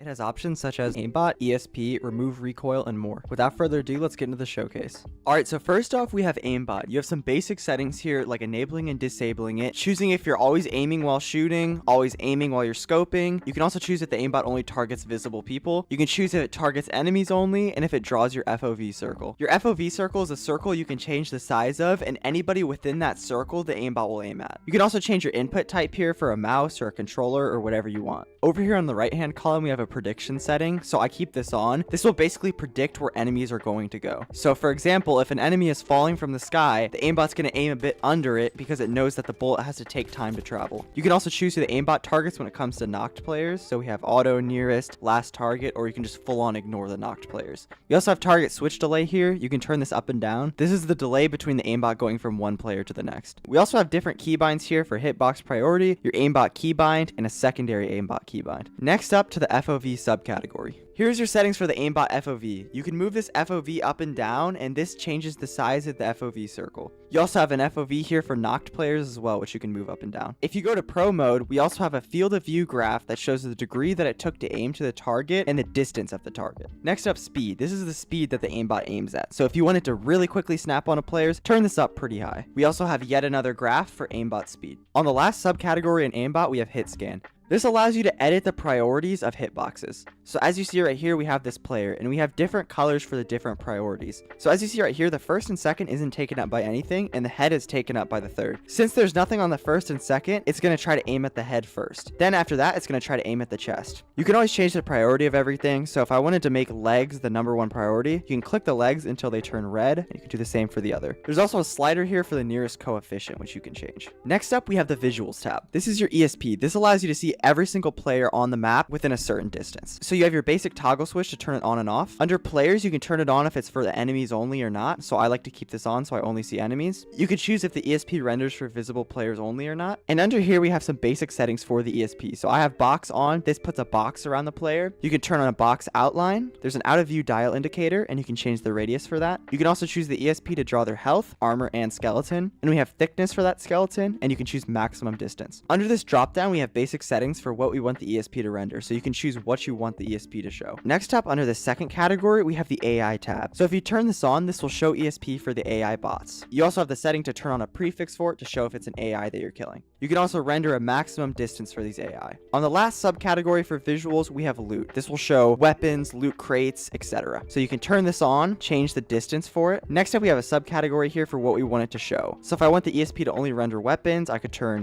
has options such as Aimbot, ESP, remove recoil, and more. Without further ado, let's get into the showcase. Alright, so first off, we have Aimbot. You have some basic settings here like enabling and disabling it, choosing if you're always aiming while shooting, always aiming while you're scoping. You can also choose if the aimbot only targets visible people. You can choose if it targets enemies only, and if it draws your FOV circle. Your FOV circle is a circle you can change the size of, and anybody within that circle the aimbot will aim at. You can also change your input type here for a mouse or a controller or whatever you want. Over here on the right hand column we have a prediction setting, so I keep this on. This will basically predict where enemies are going to go. So for example, if an enemy is falling from the sky, the aimbot's going to aim a bit under it because it knows that the bullet has to take time to travel. You can also choose who the aimbot targets when it comes to knocked players, so we have auto, nearest, last target, or you can just full on ignore the knocked players. You also have target switch delay here. You can turn this up and down. This is the delay between the aimbot going from one player to the next. We also have different keybinds here for hitbox priority, your aimbot keybind, and a secondary aimbot keybind. Next up to the FOV subcategory. Here's your settings for the aimbot FOV. You can move this FOV up and down, and this changes the size of the FOV circle. You also have an FOV here for knocked players as well, which you can move up and down. If you go to pro mode, we also have a field of view graph that shows the degree that it took to aim to the target and the distance of the target. Next up, speed. This is the speed that the aimbot aims at. So if you wanted to really quickly snap on a players, turn this up pretty high. We also have yet another graph for aimbot speed. On the last subcategory in aimbot, we have hit scan. This allows you to edit the priorities of hitboxes. So as you see right here, we have this player, and we have different colors for the different priorities. So as you see right here, the first and second isn't taken up by anything, and the head is taken up by the third. Since there's nothing on the first and second, it's going to try to aim at the head first. Then after that, it's going to try to aim at the chest. You can always change the priority of everything. So if I wanted to make legs the #1 priority, you can click the legs until they turn red, and you can do the same for the other. There's also a slider here for the nearest coefficient, which you can change. Next up, we have the visuals tab. This is your ESP. This allows you to see every single player on the map within a certain distance. So you have your basic toggle switch to turn it on and off. Under players, you can turn it on if it's for the enemies only or not. So I like to keep this on so I only see enemies. You could choose if the ESP renders for visible players only or not. And under here, we have some basic settings for the ESP. So I have box on. This puts a box around the player. You can turn on a box outline. There's an out of view dial indicator, and you can change the radius for that. You can also choose the ESP to draw their health, armor, and skeleton. And we have thickness for that skeleton, and you can choose maximum distance. Under this drop down, we have basic settings for what we want the ESP to render, so you can choose what you want the ESP to show. Next up, under the second category, we have the AI tab. So if you turn this on, this will show ESP for the AI bots. You also have the setting to turn on a prefix for it to show if it's an AI that you're killing. You can also render a maximum distance for these AI. On the last subcategory for visuals, we have loot. This will show weapons, loot crates, etc. So you can turn this on, change the distance for it. Next up, we have a subcategory here for what we want it to show. So if I want the ESP to only render weapons, I could turn,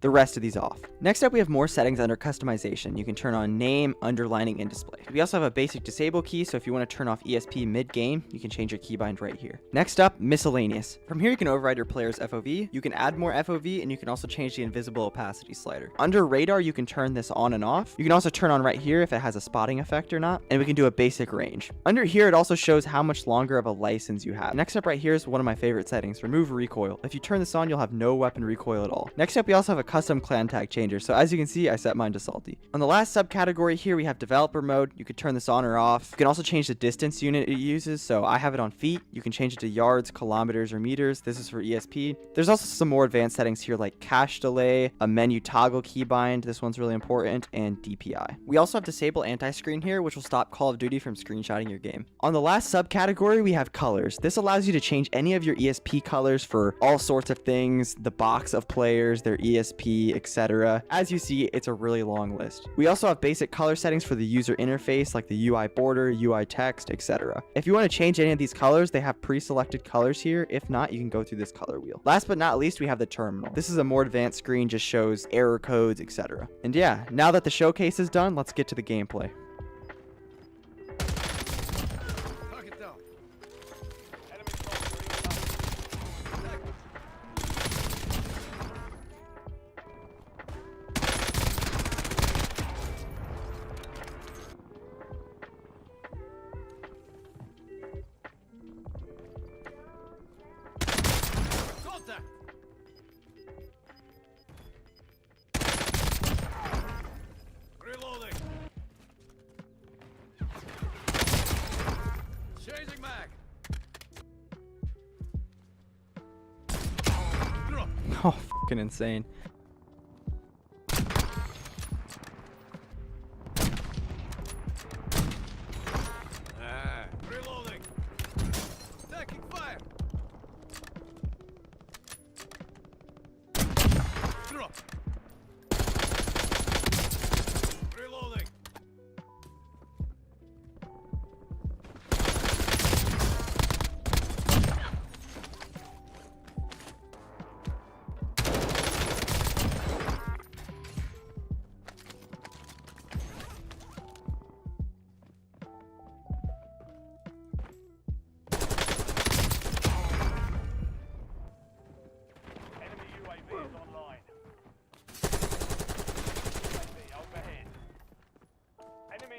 the rest of these off. Next up, we have more settings under customization. You can turn on name, underlining, and display. We also have a basic disable key, so if you want to turn off ESP mid-game, you can change your keybind right here. Next up, miscellaneous. From here, you can override your player's FOV. You can add more FOV, and you can also change the invisible opacity slider. Under radar, you can turn this on and off. You can also turn on right here if it has a spotting effect or not, and we can do a basic range. Under here, it also shows how much longer of a license you have. Next up right here is one of my favorite settings, remove recoil. If you turn this on, you'll have no weapon recoil at all. Next up, we also have a custom clan tag changer. So as you can see, I set mine to salty. On the last subcategory here, we have developer mode. You could turn this on or off. You can also change the distance unit it uses. So I have it on feet. You can change it to yards, kilometers, or meters. This is for ESP. There's also some more advanced settings here like cache delay, a menu toggle keybind. This one's really important, and DPI. We also have disable anti-screen here, which will stop Call of Duty from screenshotting your game. On the last subcategory, we have colors. This allows you to change any of your ESP colors for all sorts of things, the box of players, their ESP, etc. As you see, it's a really long list. We also have basic color settings for the user interface like the UI border, UI text, etc. If you want to change any of these colors, they have pre-selected colors here. If not, you can go through this color wheel. Last but not least, we have the terminal. This is a more advanced screen, just shows error codes, etc. And yeah, now that the showcase is done, let's get to the gameplay. Reloading. Changing mag. Oh, fucking insane.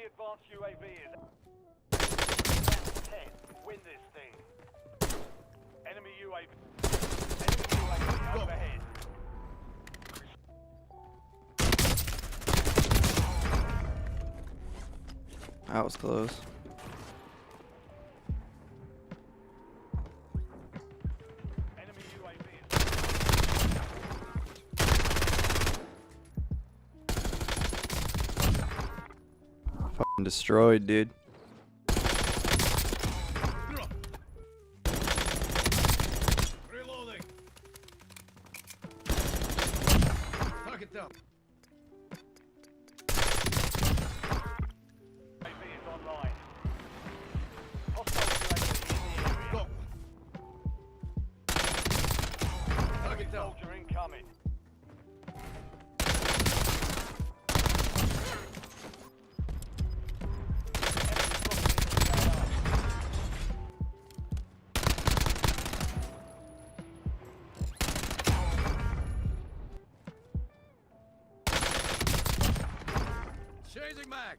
advanced UAV is 10. Win this thing. Enemy UAV. Enemy UAV overhead. That was close. Enemy UAV is Fucking destroyed, dude. reloading. Target down. UAV is online. Hostile UAV in the area. Go. Target down. Soldier incoming. Changing mag.